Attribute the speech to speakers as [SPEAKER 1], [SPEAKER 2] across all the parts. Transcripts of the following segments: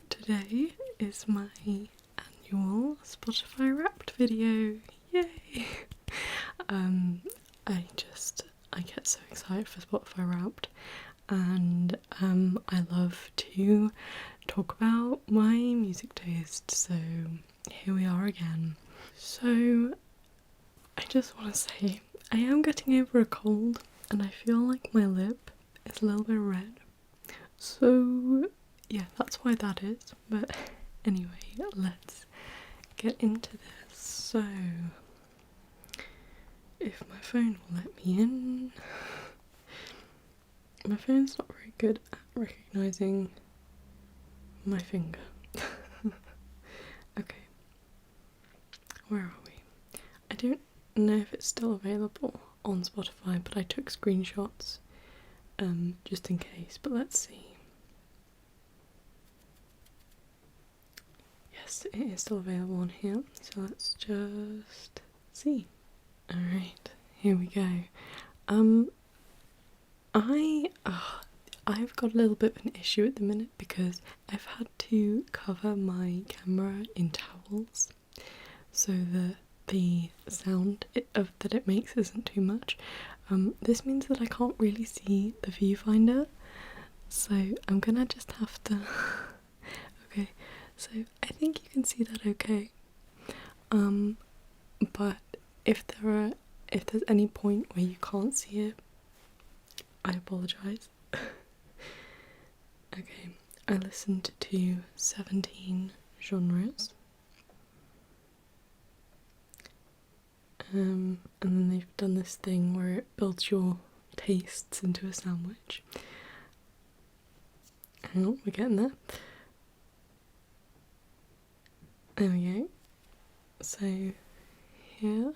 [SPEAKER 1] Today is my annual Spotify Wrapped video. Yay! I get so excited for Spotify Wrapped, and I love to talk about my music taste, so here we are again. So I just want to say I am getting over a cold and I feel like my lip is a little bit red, so yeah, that's why that is. But anyway, let's get into this. So if my phone will let me in. My phone's not very good at recognising my finger. Okay, where are we? I don't know if it's still available on Spotify, but I took screenshots just in case, but let's see. Yes, it is still available on here, so let's just see. Alright, here we go. I've got a little bit of an issue at the minute because I've had to cover my camera in towels so that the sound that it makes isn't too much. This means that I can't really see the viewfinder, so I'm gonna just have to okay, so I think you can see that okay, but if there's any point where you can't see it, I apologise. Okay, I listened to 17 genres. And then they've done this thing where it builds your tastes into a sandwich. Hang on, we're getting there. There we go. So here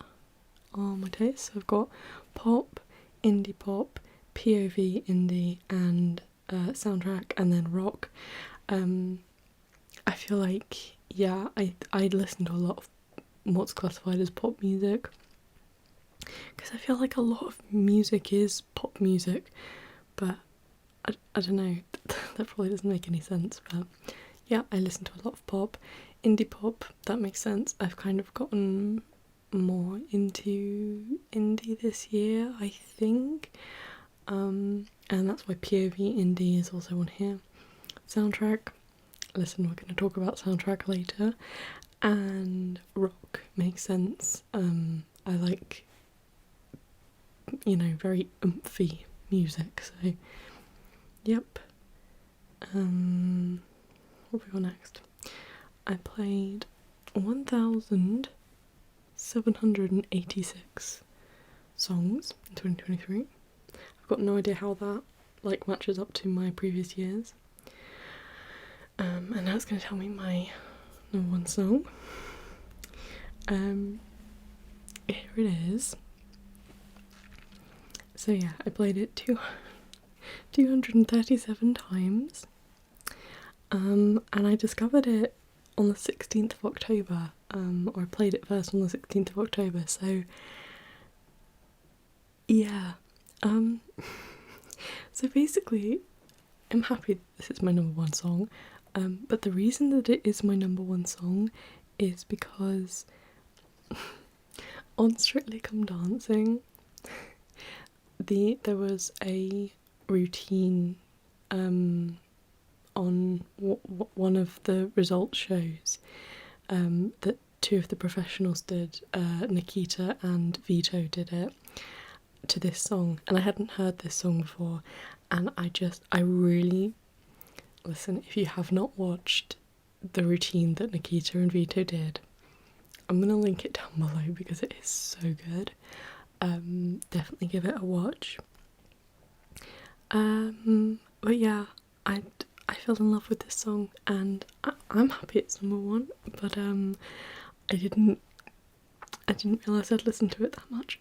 [SPEAKER 1] are my tastes. So I've got pop, indie pop, POV indie, and soundtrack, and then rock. I feel like, yeah, I listen to a lot of what's classified as pop music, because I feel like a lot of music is pop music, but I don't know, that probably doesn't make any sense, but yeah, I listen to a lot of pop. Indie pop, that makes sense. I've kind of gotten more into indie this year, I think, and that's why POV indie is also on here. Soundtrack, listen, we're going to talk about soundtrack later. And rock makes sense. I like, very oomphy music, so yep. What have we got next? I played 1,786 songs in 2023. I've got no idea how that matches up to my previous years. And now it's going to tell me my number one song. Here it is. So yeah, I played it 237 times. And I discovered it on the 16th of October, or I played it first on the 16th of October, so yeah. So basically, I'm happy this is my number one song, but the reason that it is my number one song is because on Strictly Come Dancing, there was a routine on one of the results shows that two of the professionals did. Nikita and Vito did it to this song, and I hadn't heard this song before, and I really, listen, if you have not watched the routine that Nikita and Vito did, I'm gonna link it down below because it is so good. Definitely give it a watch. But yeah, I fell in love with this song, and I'm happy it's number one, but I didn't realise I'd listened to it that much.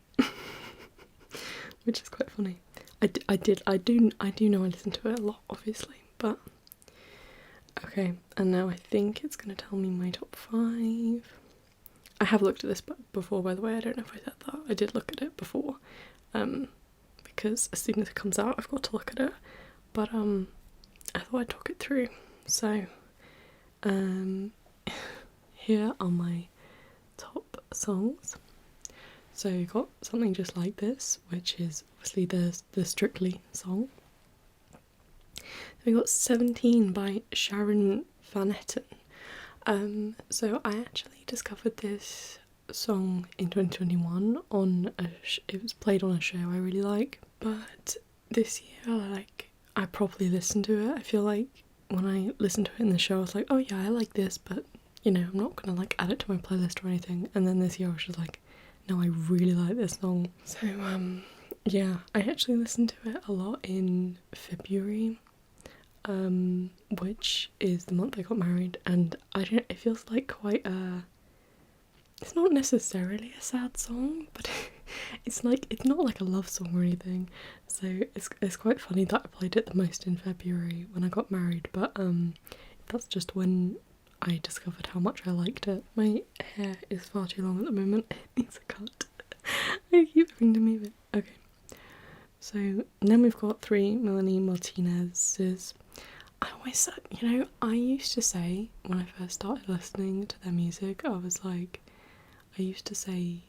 [SPEAKER 1] Which is quite funny. I do know I listened to it a lot, obviously, but okay. And now I think it's gonna tell me my top 5. I have looked at this before, by the way. I don't know if I said that. I did look at it before, because as soon as it comes out, I've got to look at it. But I thought I'd talk it through. So Here are my top songs. So we got Something Just Like This, which is obviously the Strictly song. We got 17 by Sharon Van Etten. So I actually discovered this song in 2021 on it was played on a show I really like, but this year I properly listened to it. I feel like when I listened to it in the show I was like, oh yeah, I like this, but you know, I'm not gonna like add it to my playlist or anything. And then this year I was just like, no, I really like this song. So yeah, I actually listened to it a lot in February, which is the month I got married, and it feels like quite it's not necessarily a sad song, but it's not like a love song or anything. So it's quite funny that I played it the most in February when I got married, but that's just when I discovered how much I liked it. My hair is far too long at the moment. It needs a cut. I keep having to move it. Okay. So then we've got 3 Melanie Martinez's. I used to say when I first started listening to their music, I used to say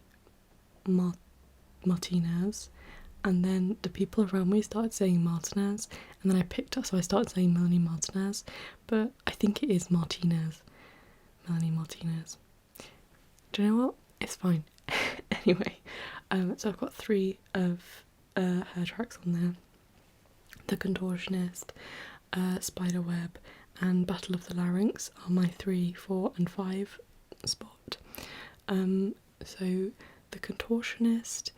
[SPEAKER 1] Martinez, and then the people around me started saying Martinez, and then I picked up, so I started saying Melanie Martinez, but I think it is Martinez. Melanie Martinez. Do you know what? It's fine. Anyway, so I've got 3 of her tracks on there. The Contortionist, Spiderweb, and Battle of the Larynx are my 3, 4 and 5 spot. So The Contortionist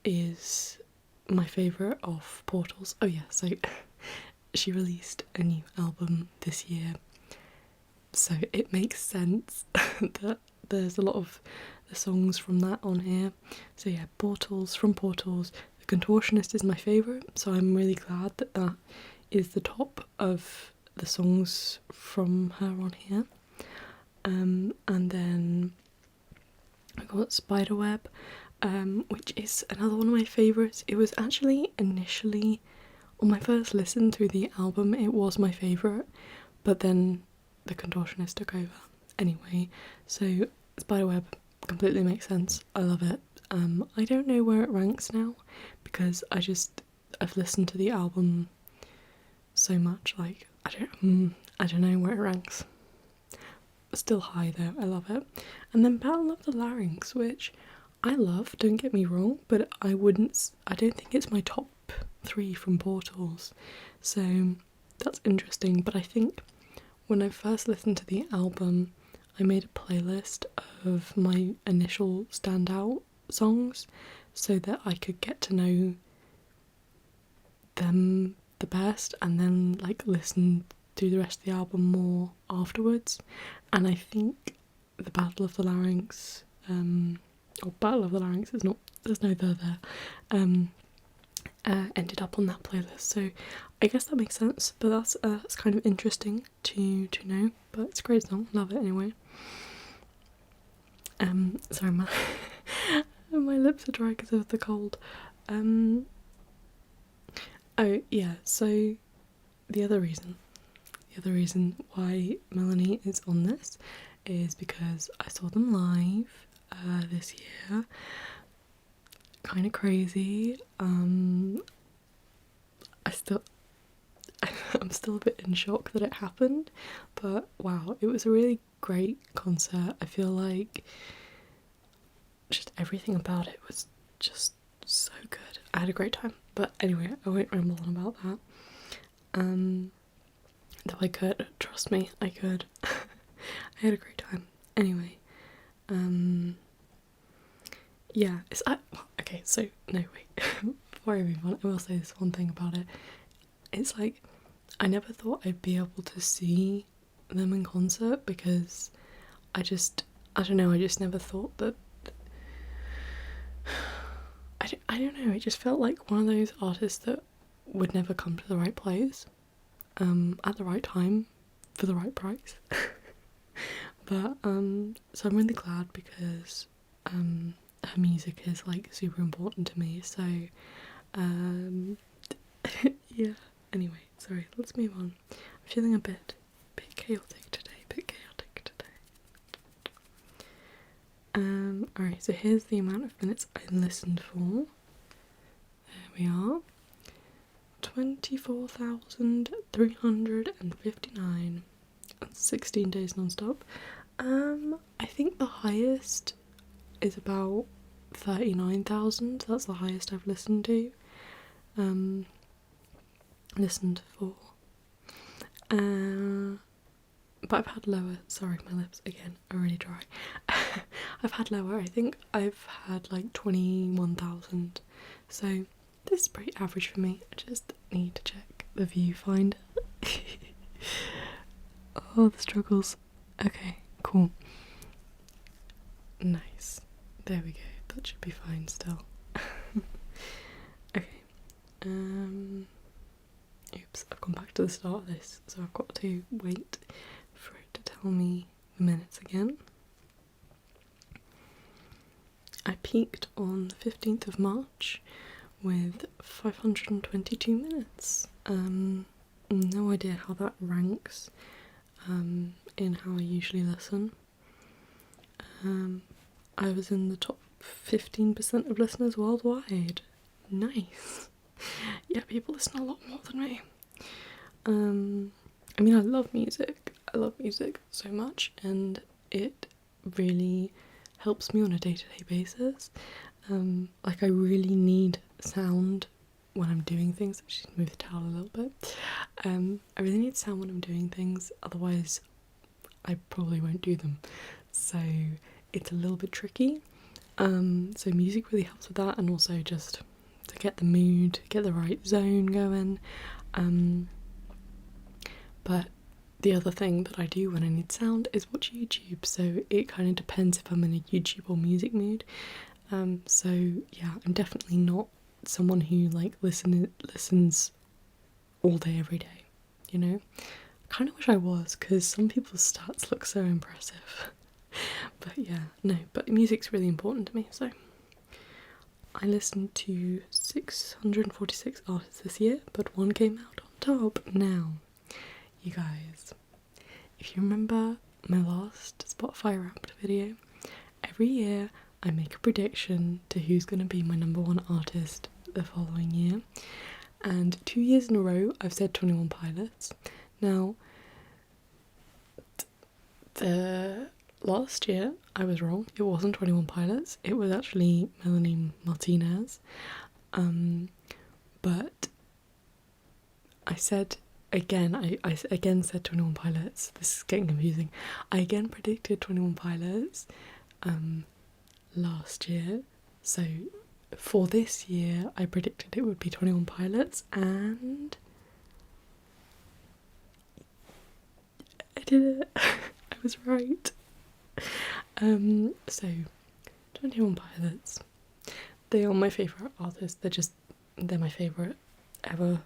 [SPEAKER 1] is my favourite of Portals. Oh yeah, so she released a new album this year, so it makes sense that there's a lot of the songs from that on here. So yeah, Portals, The Contortionist is my favourite, so I'm really glad that that is the top of the songs from her on here. And then I got Spiderweb, which is another one of my favourites. It was actually initially, on my first listen through the album, it was my favourite, but then The Contortionist took over. Anyway, so Spiderweb completely makes sense. I love it. I don't know where it ranks now, because I've listened to the album so much, like, I don't know where it ranks. Still high though, I love it. And then Battle of the Larynx, which I love, don't get me wrong, but I don't think it's my top 3 from Portals, so that's interesting. But I think when I first listened to the album, I made a playlist of my initial standout songs so that I could get to know them the best and then like listen to the rest of the album more afterwards. And I think the Battle of the Larynx, or Battle of the Larynx is not, there's no there, ended up on that playlist, so I guess that makes sense. But that's kind of interesting to know, but it's a great song, love it anyway. Sorry, my my lips are dry because of the cold. Oh yeah, so the other reason why Melanie is on this is because I saw them live this year. Kind of crazy. I'm still a bit in shock that it happened, but wow, it was a really great concert. I feel like just everything about it was just so good. I had a great time. But anyway, I won't ramble on about that. Though I could, trust me, I could. I had a great time. Anyway, yeah, okay, so, no, wait, before I move on, I will say this one thing about it. It's like, I never thought I'd be able to see them in concert, because I don't know, I just never thought that, I don't know, it just felt like one of those artists that would never come to the right place, at the right time, for the right price. But, so I'm really glad, because, her music is like super important to me, so yeah, anyway, sorry, let's move on. I'm feeling a bit chaotic today, Alright, so here's the amount of minutes I listened for. There we are. 24,359. That's 16 days non-stop. I think the highest is about 39,000. That's the highest I've listened to. Listened for. But I've had lower. Sorry, my lips again are really dry. I've had lower. I think I've had like 21,000. So this is pretty average for me. I just need to check the viewfinder. Oh, the struggles. Okay, cool. Nice. There we go. That should be fine still. Okay. Oops, I've gone back to the start of this, so I've got to wait for it to tell me the minutes again. I peaked on the 15th of March with 522 minutes. No idea how that ranks in how I usually listen. I was in the top 15% of listeners worldwide. Nice. Yeah, people listen a lot more than me. I mean, I love music. I love music so much, and it really helps me on a day-to-day basis. Like, I really need sound when I'm doing things. Just move the towel a little bit. I really need sound when I'm doing things, otherwise I probably won't do them. So it's a little bit tricky. So music really helps with that, and also just to get the mood, get the right zone going. But the other thing that I do when I need sound is watch YouTube, so it kind of depends if I'm in a YouTube or music mood. So yeah, I'm definitely not someone who like listens all day every day, you know. I kind of wish I was, because some people's stats look so impressive. But yeah, no, but music's really important to me, so I listened to 646 artists this year, but one came out on top. Now, you guys, if you remember my last Spotify Wrapped video, every year I make a prediction to who's going to be my number one artist the following year, and 2 years in a row I've said 21 Pilots. Now, the last year I was wrong. It wasn't 21 Pilots. It was actually Melanie Martinez. But I said again, I again said 21 Pilots. This is getting confusing. I again predicted 21 Pilots last year. So for this year I predicted it would be 21 Pilots, and I did it. I was right. So 21 Pilots, they are my favourite artists. They're my favourite ever.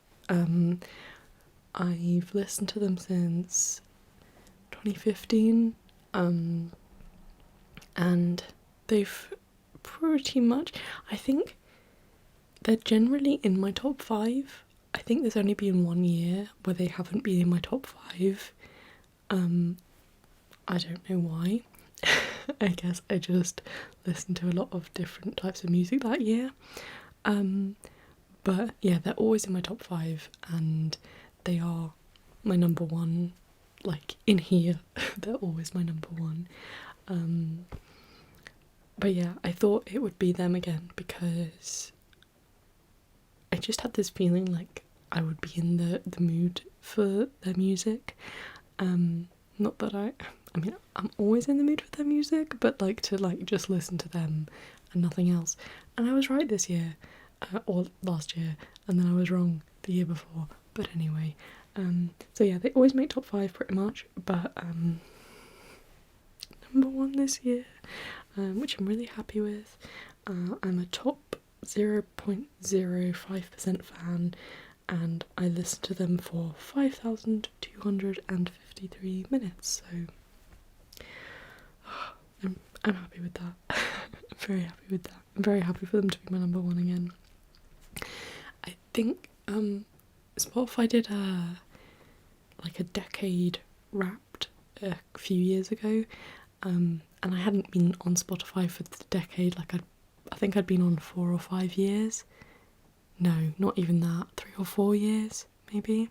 [SPEAKER 1] I've listened to them since 2015, and they've pretty much, I think they're generally in my top 5. I think there's only been 1 year where they haven't been in my top 5. I don't know why. I guess I just listened to a lot of different types of music that year. But yeah, they're always in my top 5, and they are my number one, like in here. They're always my number one. But yeah, I thought it would be them again, because I just had this feeling like I would be in the mood for their music. Not that I mean, I'm always in the mood for their music, but like to like just listen to them and nothing else. And I was right this year, or last year, and then I was wrong the year before. But anyway, so yeah, they always make top 5 pretty much, but number 1 this year, which I'm really happy with. I'm a top 0.05% fan, and I listened to them for 5,253 minutes, so I'm happy with that. I'm very happy with that. I'm very happy for them to be my number 1 again. I think Spotify did a decade Wrapped a few years ago, and I hadn't been on Spotify for the decade. Like I think I'd been on 4 or 5 years. No, not even that. 3 or 4 years, maybe.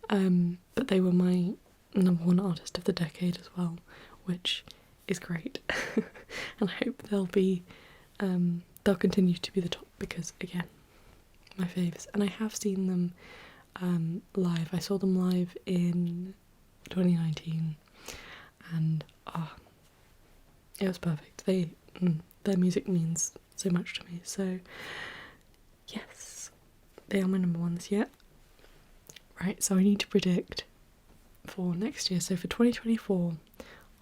[SPEAKER 1] But they were my number one artist of the decade as well, which is great. And I hope they'll continue to be the top because, again, my faves. And I have seen them live. I saw them live in 2019, and it was perfect. Their music means so much to me. So yes, they are my number one this year. Right, so I need to predict for next year. So for 2024,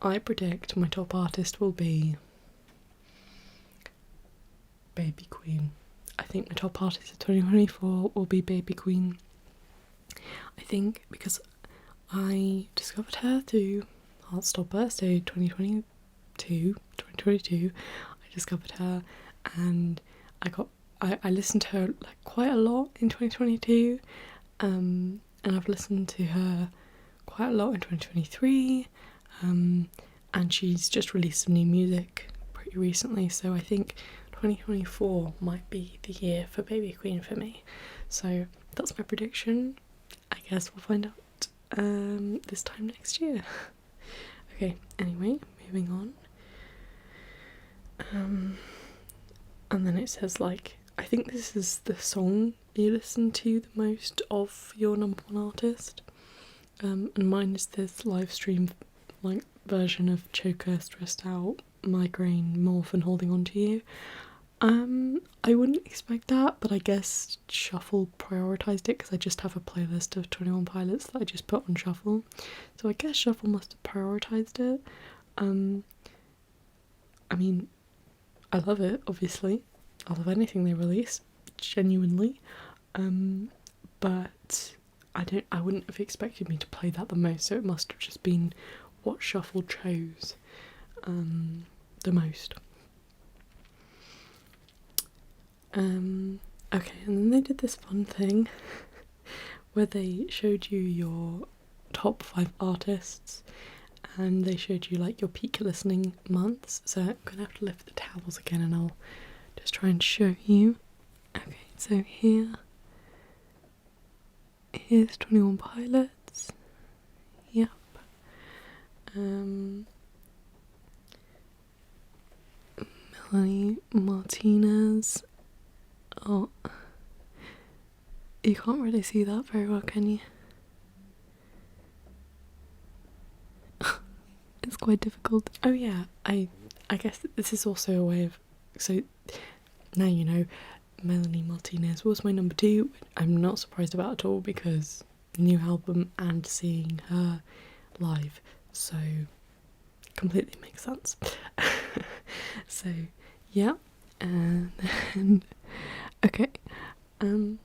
[SPEAKER 1] I predict my top artist will be Baby Queen. I think my top artist of 2024 will be Baby Queen. I think because I discovered her through Heartstopper, so 2022, I discovered her, and I listened to her like quite a lot in 2022, and I've listened to her quite a lot in 2023, and she's just released some new music pretty recently, so I think 2024 might be the year for Baby Queen for me. So that's my prediction. I guess we'll find out this time next year. Okay, anyway, moving on. And then it says, like, I think this is the song you listen to the most of your number one artist. And mine is this live stream like version of Choker, Stressed Out, Migraine, Morph and Holding On To You. I wouldn't expect that, but I guess Shuffle prioritised it because I just have a playlist of 21 Pilots that I just put on Shuffle. So I guess Shuffle must have prioritised it. I mean, I love it, obviously. I love anything they release, genuinely. But I wouldn't have expected me to play that the most, so it must have just been what Shuffle chose the most. Okay, and then they did this fun thing where they showed you your top 5 artists and they showed you like your peak listening months. So I'm gonna have to lift the towels again and I'll just try and show you. Okay, so here's 21 Pilots. Yep. Melanie Martinez. Oh, you can't really see that very well, can you? It's quite difficult. Oh yeah, I guess this is also a way of, so now you know, Melanie Martinez was my number 2. I'm not surprised about at all because new album and seeing her live, so completely makes sense. So yeah, and then okay, then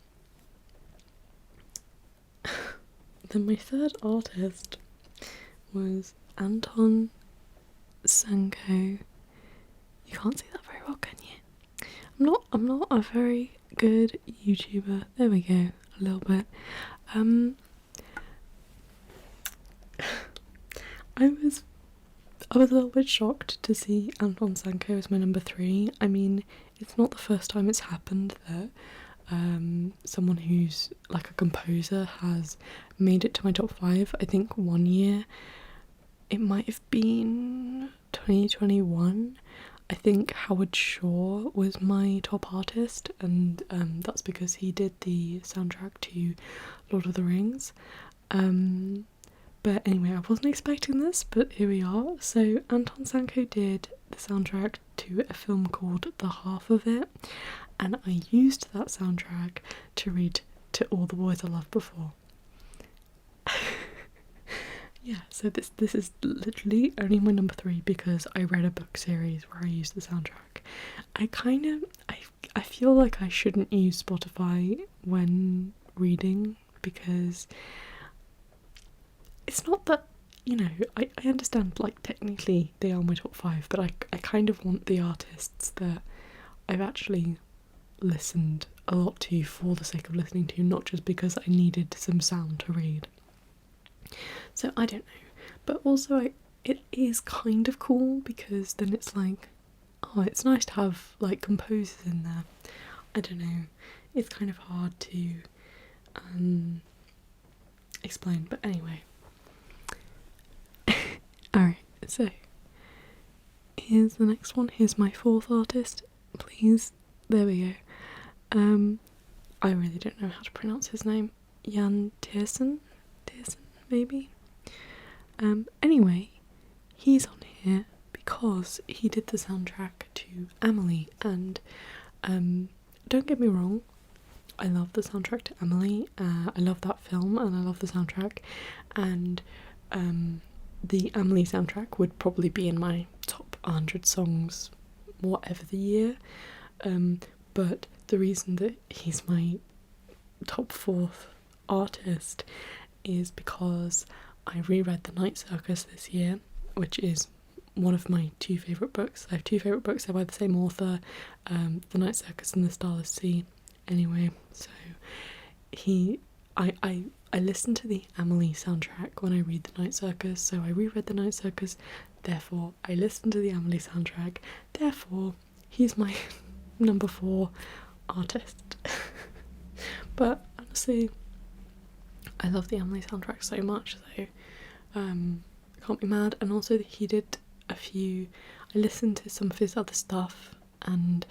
[SPEAKER 1] my third artist was Anton Sanko. You can't see that very well, can you? I'm not a very good YouTuber. There we go, a little bit. I was a little bit shocked to see Anton Sanko as my number 3. I mean, it's not the first time it's happened that someone who's like a composer has made it to my top 5. I think one year, it might have been 2021, I think Howard Shore was my top artist, and that's because he did the soundtrack to Lord of the Rings. But anyway, I wasn't expecting this, but here we are. So Anton Sanko did the soundtrack to a film called The Half of It, and I used that soundtrack to read To All the Boys I Loved Before. Yeah, so this is literally only my number 3 because I read a book series where I used the soundtrack. I feel like I shouldn't use Spotify when reading because it's not that, you know, I understand like technically they are my top 5, but I kind of want the artists that I've actually listened a lot to for the sake of listening to, not just because I needed some sound to read. So I don't know, but also it is kind of cool because then it's like, oh, it's nice to have like composers in there. I don't know, it's kind of hard to explain, but anyway. Alright, so here's the next one. Here's my fourth artist. Please, there we go. I really don't know how to pronounce his name. Jan Tiersen, maybe. Anyway, he's on here because he did the soundtrack to Amelie, and don't get me wrong, I love the soundtrack to Amelie. I love that film and I love the soundtrack, and the Amelie soundtrack would probably be in my top 100 songs whatever the year, but the reason that he's my top 4th artist is because I reread The Night Circus this year, which is one of my 2 favourite books. I have 2 favourite books, they're by the same author, The Night Circus and The Starless Sea. Anyway, so I listen to the Amelie soundtrack when I read The Night Circus, so I reread The Night Circus, therefore I listen to the Amelie soundtrack, therefore he's my number 4 artist. But honestly, I love the Amelie soundtrack so much, so I can't be mad. And also he did a few, I listened to some of his other stuff and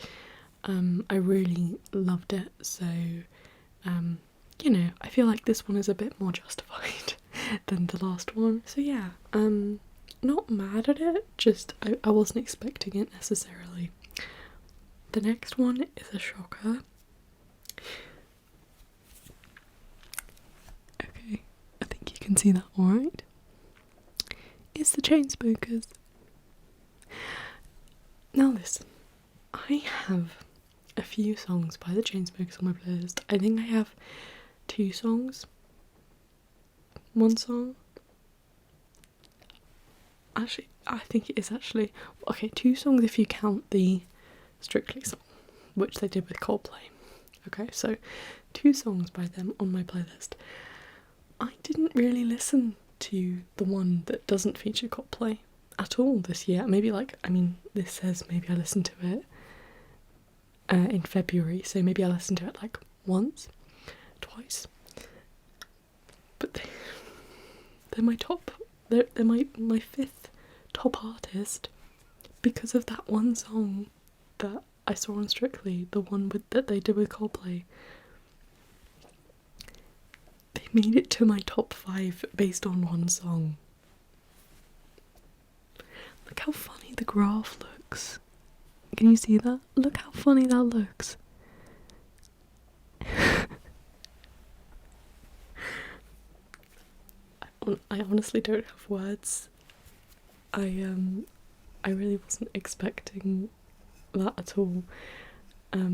[SPEAKER 1] I really loved it, so you know, I feel like this one is a bit more justified than the last one. So yeah, not mad at it, just I wasn't expecting it necessarily. The next one is a shocker. Okay, I think you can see that alright. It's the Chainsmokers. Now listen, I have a few songs by the Chainsmokers on my playlist. I think I have 2 songs. 1 song. Actually, I think it is actually... Okay, 2 songs if you count the Strictly song, which they did with Coldplay. Okay, so 2 songs by them on my playlist. I didn't really listen to the one that doesn't feature Coldplay at all this year. Maybe this says maybe I listened to it in February, so maybe I listened to it like once, twice. But they're my top, they're my 5th top artist because of that one song that I saw on Strictly, the one that they did with Coldplay. They made it to my top 5 based on one song. Look how funny the graph looks. Can you see that? Look how funny that looks. I honestly don't have words. I really wasn't expecting that at all. I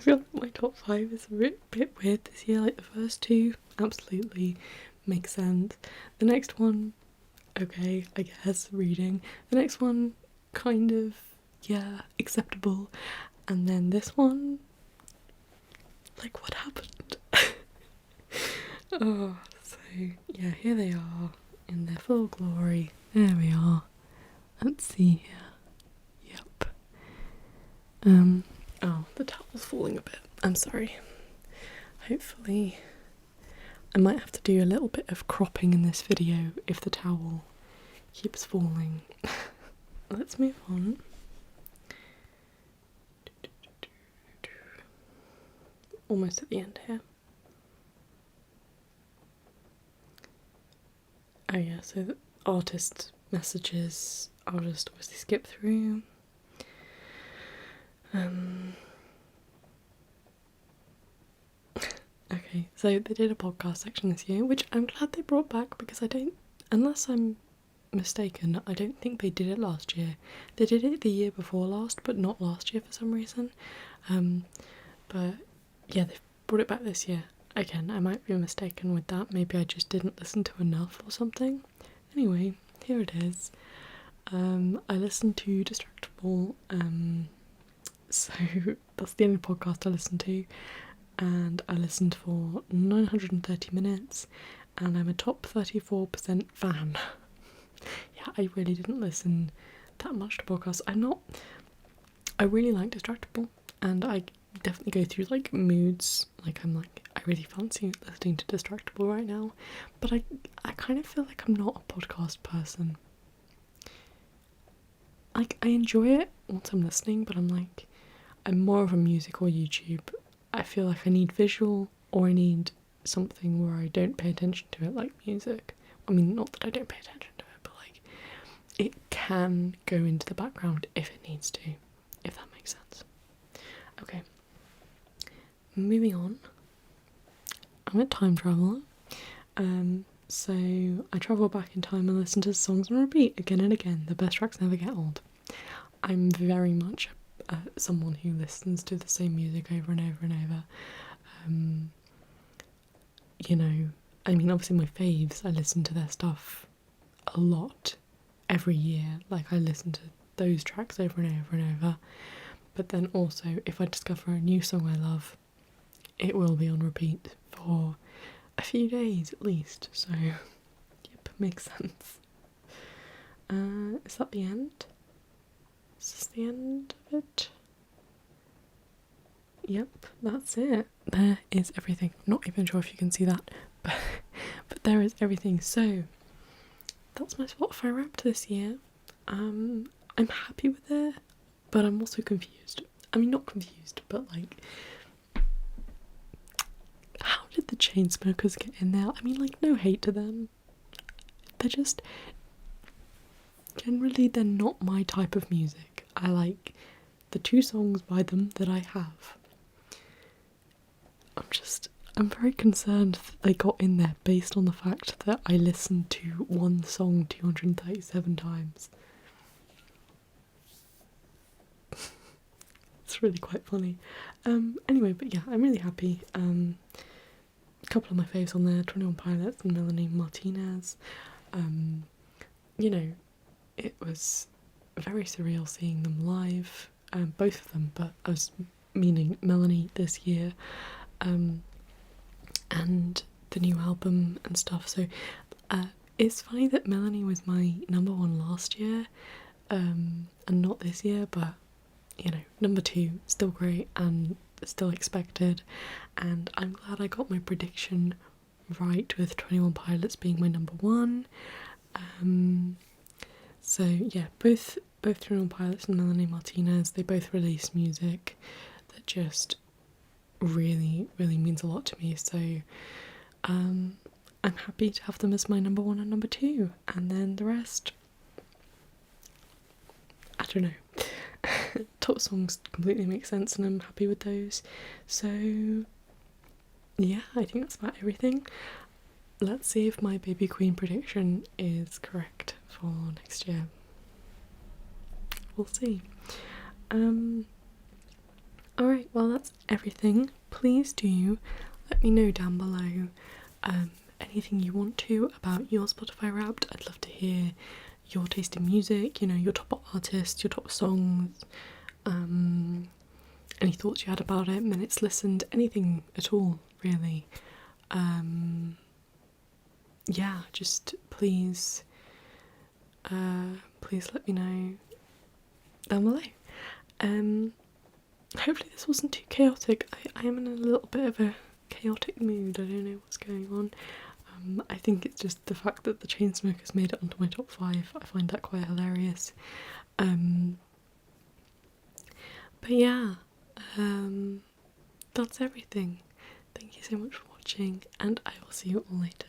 [SPEAKER 1] feel like my top 5 is a bit weird this year. Like the first 2 absolutely make sense. The next one, okay, I guess, reading. The next one, kind of, yeah, acceptable. And then this one, like, what happened? Oh, so, yeah, here they are in their full glory. There we are. Let's see here. Yep. Oh, the towel's falling a bit. I'm sorry. Hopefully, I might have to do a little bit of cropping in this video if the towel keeps falling. Let's move on. Almost at the end here. Oh yeah, so the artist messages I'll just obviously skip through. Okay, so they did a podcast section this year, which I'm glad they brought back because unless I'm mistaken, I don't think they did it last year. They did it the year before last, but not last year for some reason. But yeah, they've brought it back this year. Again, I might be mistaken with that. Maybe I just didn't listen to enough or something. Anyway, here it is. I listened to Distractable, so that's the only podcast I listened to. and I listened for 930 minutes, and I'm a top 34% fan. Yeah, I really didn't listen that much to podcasts. I really like Distractable, and I definitely go through like moods. Like I'm like, I really fancy listening to Distractable right now, but I kind of feel like I'm not a podcast person. Like I enjoy it once I'm listening, but I'm more of a music or YouTube. I feel like I need visual, or I need something where I don't pay attention to it, like music. I mean, not that I don't pay attention to it, but like it can go into the background if it needs to, if that makes sense. Okay, moving on. I'm a time traveller. So I travel back in time and listen to songs on repeat again and again. The best tracks never get old. I'm very much someone who listens to the same music over and over and over. You know, I mean, obviously my faves, I listen to their stuff a lot every year. Like I listen to those tracks over and over and over. But then also, if I discover a new song I love, it will be on repeat for a few days at least. So, yep, makes sense. Is that the end? Is this the end of it? Yep, that's it. There is everything. I'm not even sure if you can see that, but there is everything. So, that's my Spotify Wrapped this year. I'm happy with it, but I'm also confused. I mean, not confused, but like, how did the Chainsmokers get in there? I mean, like, no hate to them. They're just, generally, they're not my type of music. I like the 2 songs by them that I have. I'm very concerned that they got in there based on the fact that I listened to one song 237 times. It's really quite funny. Anyway, but yeah, I'm really happy. A couple of my faves on there, 21 Pilots and Melanie Martinez. You know, it was very surreal seeing them live, both of them, but I was meaning Melanie this year, and the new album and stuff. So it's funny that Melanie was my number 1 last year, and not this year, but you know, number 2, still great and still expected, and I'm glad I got my prediction right with 21 Pilots being my number 1. So yeah, both 21 Pilots and Melanie Martinez, they both release music that just really, really means a lot to me. So I'm happy to have them as my number 1 and number 2, and then the rest, I don't know. Top songs completely make sense, and I'm happy with those. So yeah, I think that's about everything. Let's see if my Baby Queen prediction is correct for next year. We'll see. Alright, well that's everything. Please do let me know down below anything you want to about your Spotify Wrapped. I'd love to hear your taste in music, you know, your top artists, your top songs, any thoughts you had about it, minutes listened, anything at all, really. Yeah, just please let me know down below. Hopefully this wasn't too chaotic. I am in a little bit of a chaotic mood. I don't know what's going on. I think it's just the fact that the Chainsmokers made it onto my top 5. I find that quite hilarious. But yeah, that's everything. Thank you so much for watching, and I will see you all later.